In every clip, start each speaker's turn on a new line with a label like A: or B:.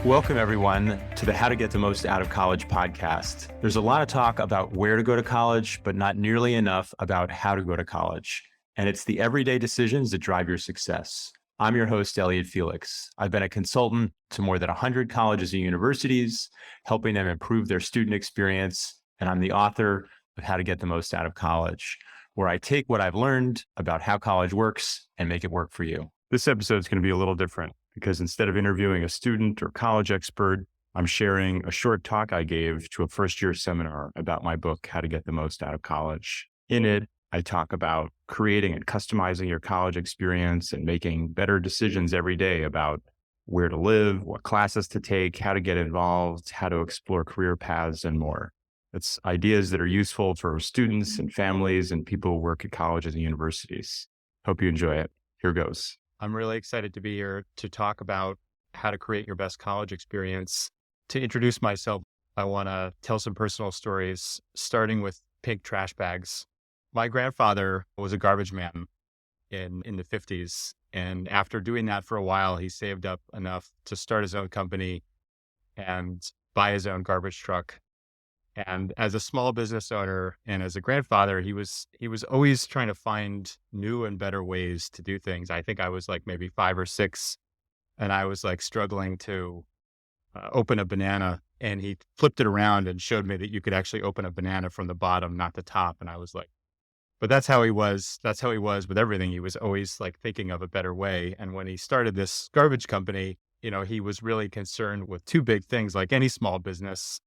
A: Welcome, everyone, to the How to Get the Most Out of College podcast. There's a lot of talk about where to go to college, but not nearly enough about how to go to college. And it's the everyday decisions that drive your success. I'm your host, Elliot Felix. I've been a consultant to more than 100 colleges and universities, helping them improve their student experience. And I'm the author of How to Get the Most Out of College, where I take what I've learned about how college works and make it work for you. This episode is going to be a little different because instead of interviewing a student or college expert, I'm sharing a short talk I gave to a first-year seminar about my book, How to Get the Most Out of College. In it, I talk about creating and customizing your college experience and making better decisions every day about where to live, what classes to take, how to get involved, how to explore career paths, and more. It's ideas that are useful for students and families and people who work at colleges and universities. Hope you enjoy it. Here goes. I'm really excited to be here to talk about how to create your best college experience. To introduce myself, I want to tell some personal stories, starting with pink trash bags. My grandfather was a garbage man in the 50s. And after doing that for a while, he saved up enough to start his own company and buy his own garbage truck. And as a small business owner and as a grandfather, he was always trying to find new and better ways to do things. I think I was like maybe 5 or 6, and I was like struggling to open a banana. And he flipped it around and showed me that you could actually open a banana from the bottom, not the top. And I was like, but that's how he was. That's how he was with everything. He was always like thinking of a better way. And when he started this garbage company, he was really concerned with 2 big things. Like any small business,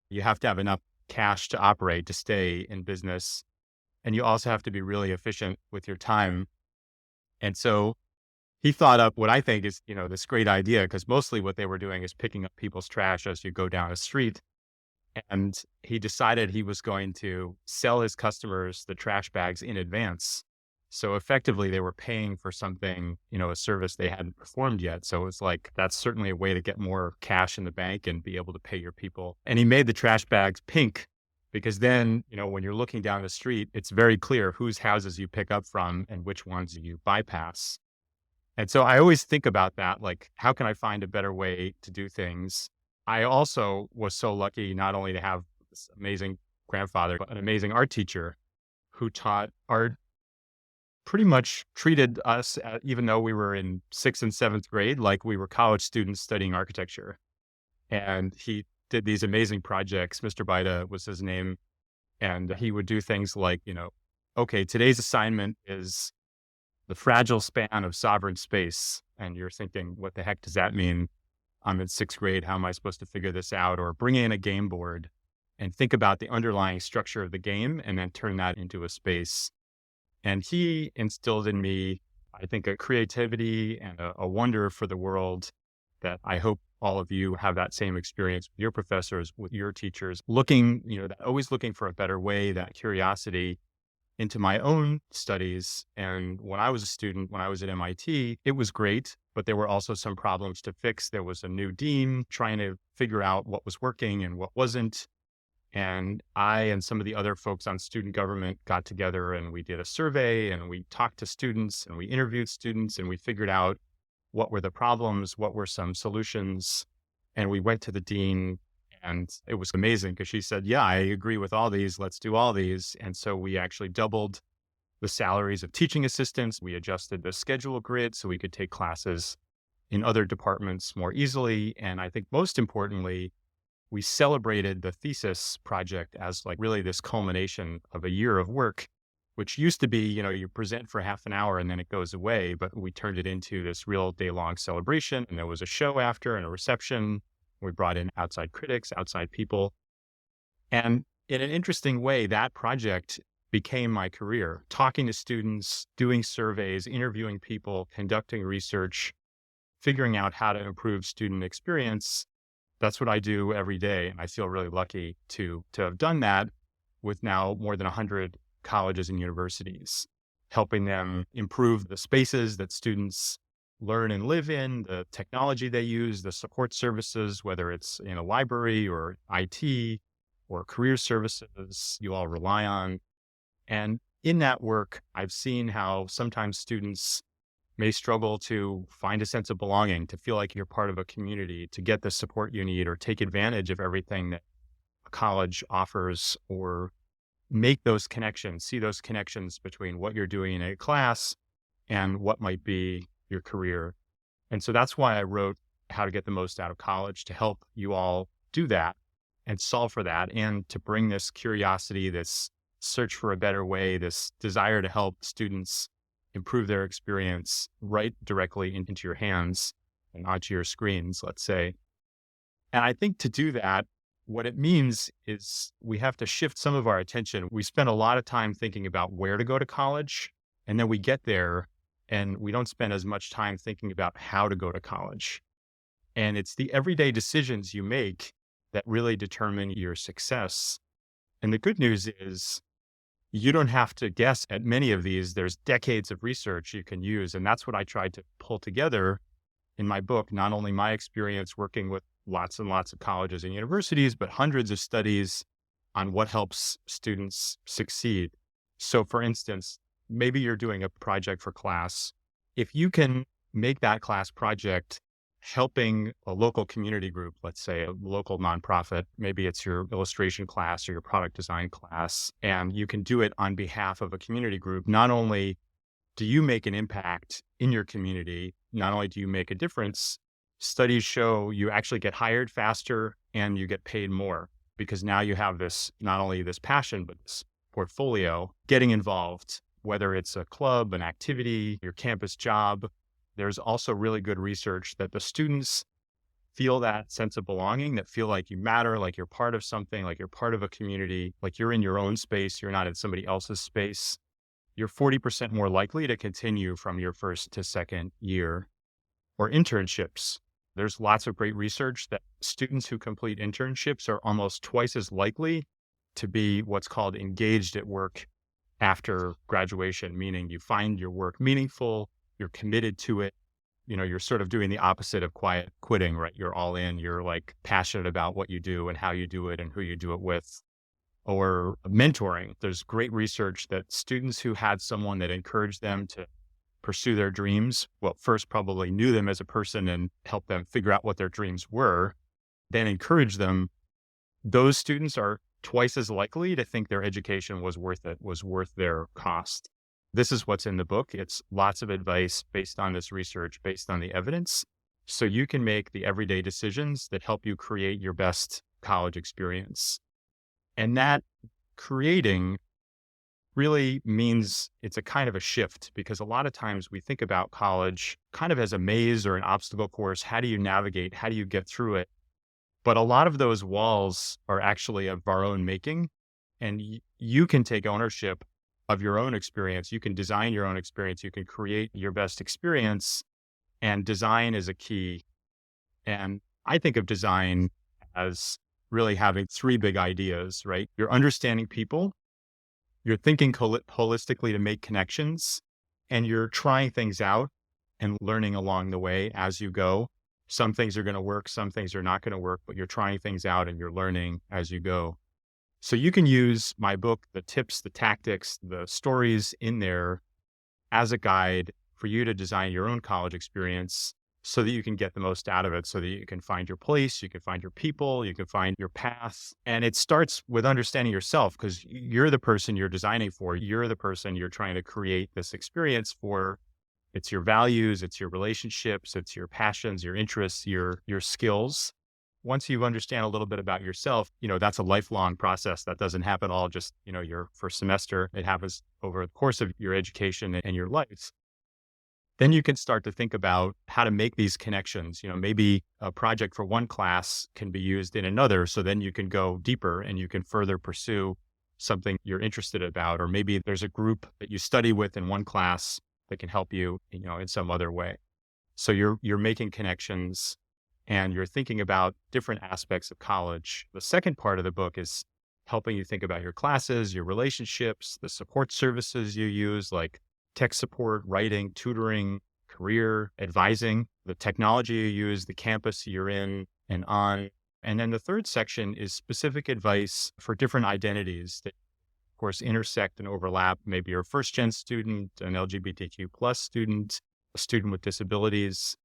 A: you have to have enough cash to operate, to stay in business. And you also have to be really efficient with your time. And so he thought up what I think is, this great idea, because mostly what they were doing is picking up people's trash as you go down a street. And he decided he was going to sell his customers the trash bags in advance. So effectively, they were paying for something, a service they hadn't performed yet. So it's like, that's certainly a way to get more cash in the bank and be able to pay your people. And he made the trash bags pink because then, when you're looking down the street, it's very clear whose houses you pick up from and which ones you bypass. And so I always think about that, like, how can I find a better way to do things? I also was so lucky not only to have this amazing grandfather, but an amazing art teacher who taught art, pretty much treated us, even though we were in 6th and 7th grade, like we were college students studying architecture. And he did these amazing projects. Mr. Baida was his name. And he would do things like, okay, today's assignment is the fragile span of sovereign space. And you're thinking, what the heck does that mean? I'm in 6th grade. How am I supposed to figure this out? Or bring in a game board and think about the underlying structure of the game and then turn that into a space. And he instilled in me, I think, a creativity and a wonder for the world that I hope all of you have that same experience with your professors, with your teachers, always looking for a better way, that curiosity into my own studies. And when I was a student, when I was at MIT, it was great, but there were also some problems to fix. There was a new dean trying to figure out what was working and what wasn't. And I and some of the other folks on student government got together and we did a survey and we talked to students and we interviewed students and we figured out what were the problems, what were some solutions. And we went to the dean and it was amazing because she said, yeah, I agree with all these. Let's do all these. And so we actually doubled the salaries of teaching assistants. We adjusted the schedule grid so we could take classes in other departments more easily. And I think most importantly, we celebrated the thesis project as like really this culmination of a year of work, which used to be, you present for half an hour and then it goes away, but we turned it into this real day-long celebration. And there was a show after and a reception. We brought in outside critics, outside people. And in an interesting way, that project became my career, talking to students, doing surveys, interviewing people, conducting research, figuring out how to improve student experience. That's what I do every day. And I feel really lucky to have done that with now more than 100 colleges and universities, helping them improve the spaces that students learn and live in, the technology they use, the support services, whether it's in a library or IT or career services you all rely on. And in that work, I've seen how sometimes students
B: may struggle to find a sense of belonging, to feel like you're part of a community, to get the support you need, or take advantage of everything that a college offers, or make those connections, see those connections between what you're doing in a class and what might be your career. And so that's why I wrote How to Get the Most Out of College, to help you all do that and solve for that, and to bring this curiosity, this search for a better way, this desire to help students improve their experience right directly into your hands and onto your screens, let's say. And I think to do that, what it means is we have to shift some of our attention. We spend a lot of time thinking about where to go to college, and then we get there and we don't spend as much time thinking about how to go to college. And it's the everyday decisions you make that really determine your success. And the good news is you don't have to guess at many of these. There's decades of research you can use. And that's what I tried to pull together in my book, not only my experience working with lots and lots of colleges and universities, but hundreds of studies on what helps students succeed. So for instance, maybe you're doing a project for class. If you can make that class project helping a local community group, let's say a local nonprofit, maybe it's your illustration class or your product design class, and you can do it on behalf of a community group, not only do you make an impact in your community, not only do you make a difference, studies show you actually get hired faster and you get paid more, because now you have this, not only this passion, but this portfolio, getting involved, whether it's a club, an activity, your campus job. There's also really good research that the students feel that sense of belonging, that feel like you matter, like you're part of something, like you're part of a community, like you're in your own space, you're not in somebody else's space. You're 40% more likely to continue from your first to second year. Or internships. There's lots of great research that students who complete internships are almost twice as likely to be what's called engaged at work after graduation, meaning you find your work meaningful, you're committed to it. You know, you're sort of doing the opposite of quiet quitting, right? You're all in, you're like passionate about what you do and how you do it and who you do it with. Or mentoring. There's great research that students who had someone that encouraged them to pursue their dreams, well, first probably knew them as a person and helped them figure out what their dreams were, then encourage them. Those students are twice as likely to think their education was worth it, was worth their cost. This is what's in the book. It's lots of advice based on this research, based on the evidence, so you can make the everyday decisions that help you create your best college experience. And that creating really means it's a kind of a shift, because a lot of times we think about college kind of as a maze or an obstacle course. How do you navigate? How do you get through it? But a lot of those walls are actually of our own making, and you can take ownership of your own experience. You can design your own experience. You can create your best experience, and design is a key. And I think of design as really having three big ideas, right? You're understanding people, you're thinking holistically to make connections, and you're trying things out and learning along the way as you go. Some things are going to work, some things are not going to work, but you're trying things out and you're learning as you go. So you can use my book, the tips, the tactics, the stories in there as a guide for you to design your own college experience so that you can get the most out of it, so that you can find your place, you can find your people, you can find your path. And it starts with understanding yourself, because you're the person you're designing for. You're the person you're trying to create this experience for. It's your values, it's your relationships, it's your passions, your interests, your skills. Once you understand a little bit about yourself, that's a lifelong process. That doesn't happen all just, your first semester. It happens over the course of your education and your life. Then you can start to think about how to make these connections. Maybe a project for one class can be used in another. So then you can go deeper and you can further pursue something you're interested about. Or maybe there's a group that you study with in one class that can help you, in some other way. So you're making connections and you're thinking about different aspects of college. The second part of the book is helping you think about your classes, your relationships, the support services you use, like tech support, writing, tutoring, career advising, the technology you use, the campus you're in and on. And then the third section is specific advice for different identities that, of course, intersect and overlap. Maybe you're a first-gen student, an LGBTQ plus student, a student with disabilities.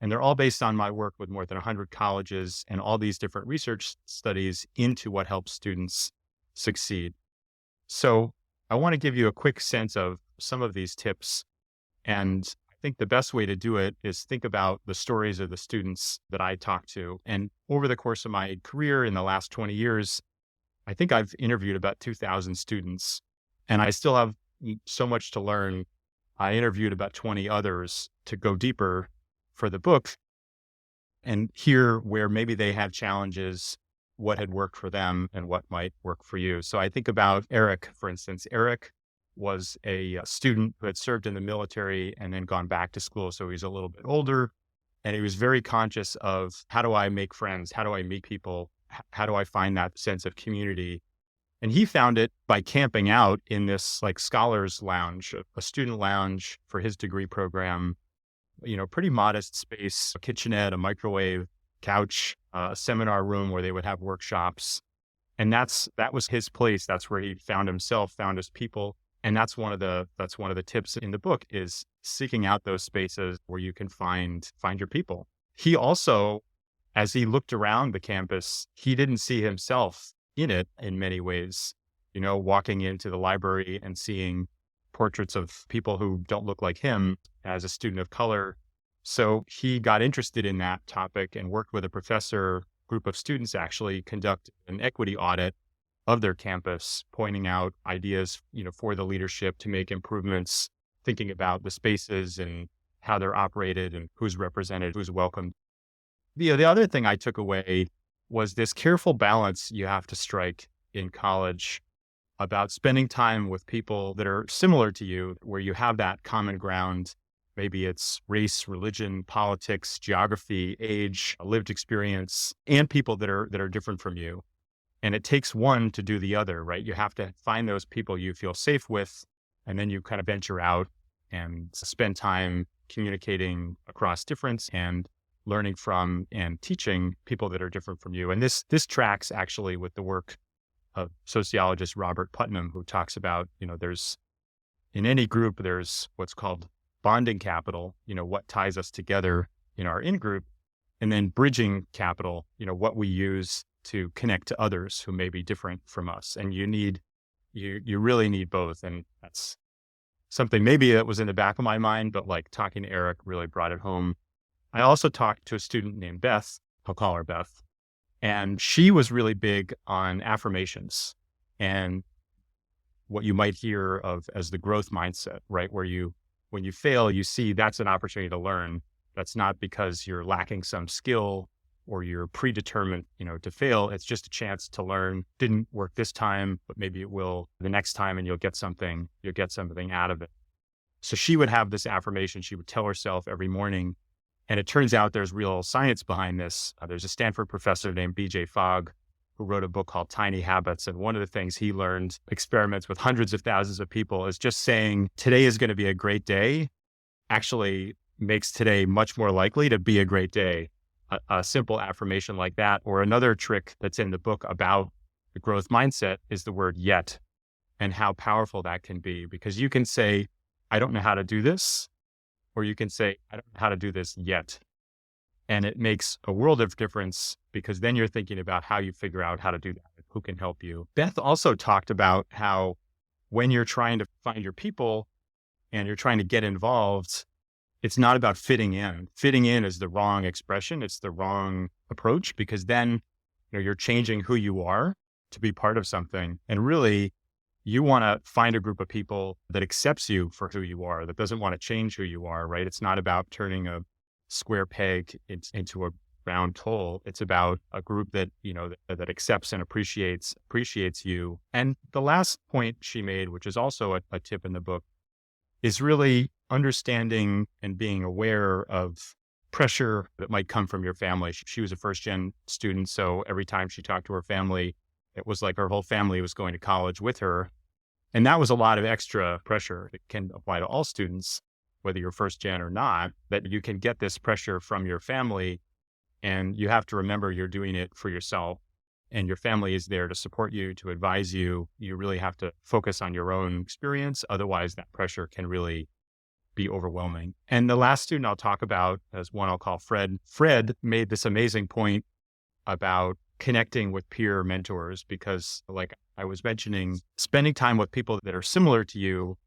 B: And they're all based on my work with more than 100 colleges and all these different research studies into what helps students succeed. So I want to give you a quick sense of some of these tips. And I think the best way to do it is think about the stories of the students that I talk to. And over the course of my career in the last 20 years, I think I've interviewed about 2,000 students, and I still have so much to learn. I interviewed about 20 others to go deeper for the book and hear where maybe they had challenges, what had worked for them, and what might work for you. So I think about Eric, for instance. Eric was a student who had served in the military and then gone back to school. So he's a little bit older, and he was very conscious of, how do I make friends? How do I meet people? How do I find that sense of community? And he found it by camping out in this like scholars lounge, a student lounge for his degree program, pretty modest space, a kitchenette, a microwave, couch, a seminar room where they would have workshops. And that was his place. That's where he found himself, found his people. And that's one of the tips in the book, is seeking out those spaces where you can find your people. He also, as he looked around the campus, he didn't see himself in it in many ways, walking into the library and seeing portraits of people who don't look like him as a student of color. So he got interested in that topic and worked with a group of students actually conduct an equity audit of their campus, pointing out ideas, for the leadership to make improvements, thinking about the spaces and how they're operated and who's represented, who's welcomed. The other thing I took away was this careful balance you have to strike in college about spending time with people that are similar to you, where you have that common ground. Maybe it's race, religion, politics, geography, age, lived experience, and people that are different from you. And it takes one to do the other, right? You have to find those people you feel safe with, and then you kind of venture out and spend time communicating across difference and learning from and teaching people that are different from you. And this tracks actually with the work of sociologist Robert Putnam, who talks about, there's in any group, there's what's called bonding capital, what ties us together in our in-group, and then bridging capital, what we use to connect to others who may be different from us. And you really need both. And that's something maybe that was in the back of my mind, but like talking to Eric really brought it home. I also talked to a student named Beth, I'll call her Beth, and she was really big on affirmations and what you might hear of as the growth mindset, right? Where when you fail, you see that's an opportunity to learn. That's not because you're lacking some skill or you're predetermined, to fail. It's just a chance to learn. Didn't work this time, but maybe it will the next time, and you'll get something out of it. So she would have this affirmation she would tell herself every morning. And it turns out there's real science behind this. There's a Stanford professor named BJ Fogg who wrote a book called Tiny Habits. And one of the things he learned, experiments with hundreds of thousands of people, is just saying, today is going to be a great day, actually makes today much more likely to be a great day. A simple affirmation like that. Or another trick that's in the book about the growth mindset is the word yet, and how powerful that can be. Because you can say, I don't know how to do this, or you can say, I don't know how to do this yet. And it makes a world of difference, because then you're thinking about how you figure out how to do that, who can help you. Beth also talked about how when you're trying to find your people and you're trying to get involved, it's not about fitting in. Fitting in is the wrong expression. It's the wrong approach, because then you're changing who you are to be part of something. And really, you want to find a group of people that accepts you for who you are, that doesn't want to change who you are, right? It's not about turning a square peg into a round hole. It's about a group that, that accepts and appreciates you. And the last point she made, which is also a tip in the book, is really understanding and being aware of pressure that might come from your family. She was a first-gen student, so every time she talked to her family, it was like her whole family was going to college with her. And that was a lot of extra pressure. It can apply to all students, whether you're first gen or not, that you can get this pressure from your family, and you have to remember you're doing it for yourself, and your family is there to support you, to advise you. You really have to focus on your own experience. Otherwise, that pressure can really be overwhelming. And the last student I'll talk about is one I'll call Fred. Fred made this amazing point about connecting with peer mentors because, like I was mentioning, spending time with people that are similar to you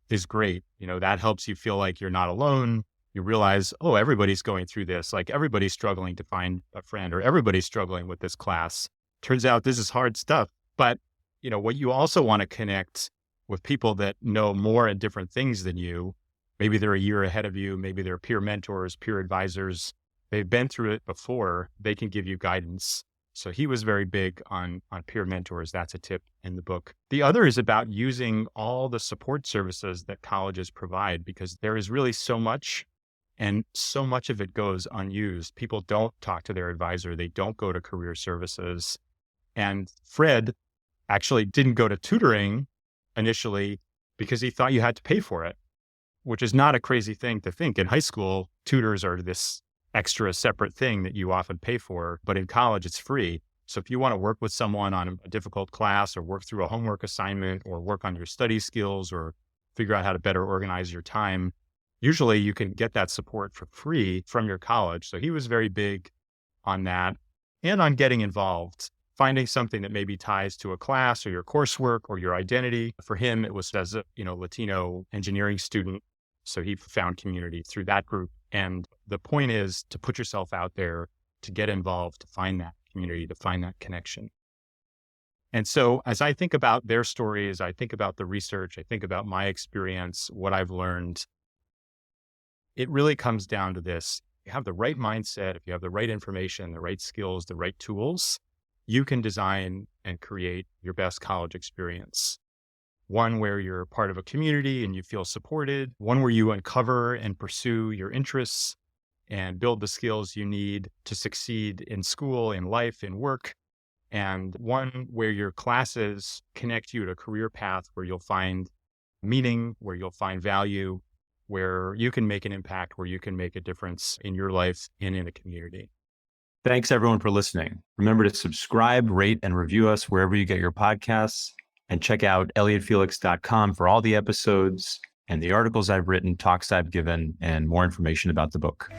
B: is great. That helps you feel like you're not alone. You realize, oh, everybody's going through this. Like everybody's struggling to find a friend or everybody's struggling with this class. Turns out this is hard stuff. But, what you also want to connect with people that know more and different things than you. Maybe they're a year ahead of you. Maybe they're peer mentors, peer advisors. They've been through it before. They can give you guidance. So he was very big on peer mentors. That's a tip in the book. The other is about using all the support services that colleges provide, because there is really so much, and so much of it goes unused. People don't talk to their advisor. They don't go to career services. And Fred actually didn't go to tutoring initially because he thought you had to pay for it, which is not a crazy thing to think. In high school, tutors are this extra separate thing that you often pay for, but in college it's free. So if you want to work with someone on a difficult class or work through a homework assignment or work on your study skills or figure out how to better organize your time, usually you can get that support for free from your college. So he was very big on that and on getting involved, finding something that maybe ties to a class or your coursework or your identity. For him, it was as a Latino engineering student. So he found community through that group. And the point is to put yourself out there, to get involved, to find that community, to find that connection. And so as I think about their stories, I think about the research, I think about my experience, what I've learned, it really comes down to this. If you have the right mindset, if you have the right information, the right skills, the right tools, you can design and create your best college experience. One where you're part of a community and you feel supported, one where you uncover and pursue your interests and build the skills you need to succeed in school, in life, in work, and one where your classes connect you to a career path where you'll find meaning, where you'll find value, where you can make an impact, where you can make a difference in your life and in a community.
A: Thanks everyone for listening. Remember to subscribe, rate, and review us wherever you get your podcasts. And check out elliottfelix.com for all the episodes and the articles I've written, talks I've given, and more information about the book.